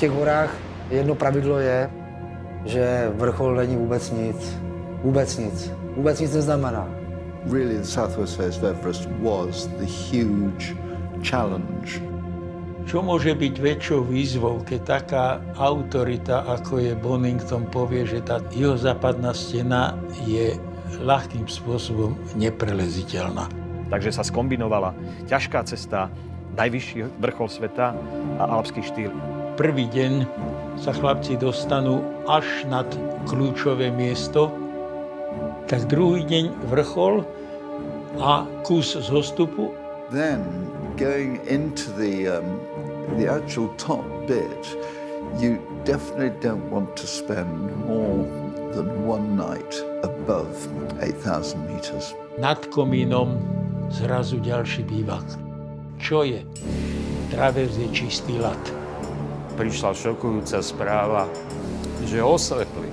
těch horách jedno pravidlo je, že vrchol není vůbec nic. Vůbec nic. Vůbec nic neznamená. Really, the southwest face of Everest was the huge challenge. Čo môže byť väčšou výzvou, keď taká autorita, ako je Bonington, povie, že tá juhozápadná stena je ľahkým spôsobom nepreleziteľná. Takže sa skombinovala ťažká cesta, najvyšší vrchol sveta a alpský štýl. Prvý deň sa chlapci dostanú až nad kľúčové miesto, tak druhý deň vrchol a kus zostupu. Then, going into the actual top bit, you definitely don't want to spend more than one night above 8,000 meters. Nad komínom zrazu ďalší bývak. Čo je? Travers je čistý ľad. Prišla šokujúca správa, že oslepli.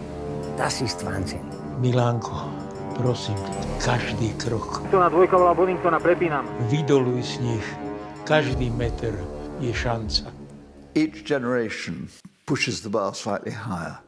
Das ist Wahnsinn. Milánko, prosím, každý krok. To na dvojka volá Boningtona, prepínam. Vydoluj z nich. Každý meter je šanca. Each generation pushes the bar slightly higher.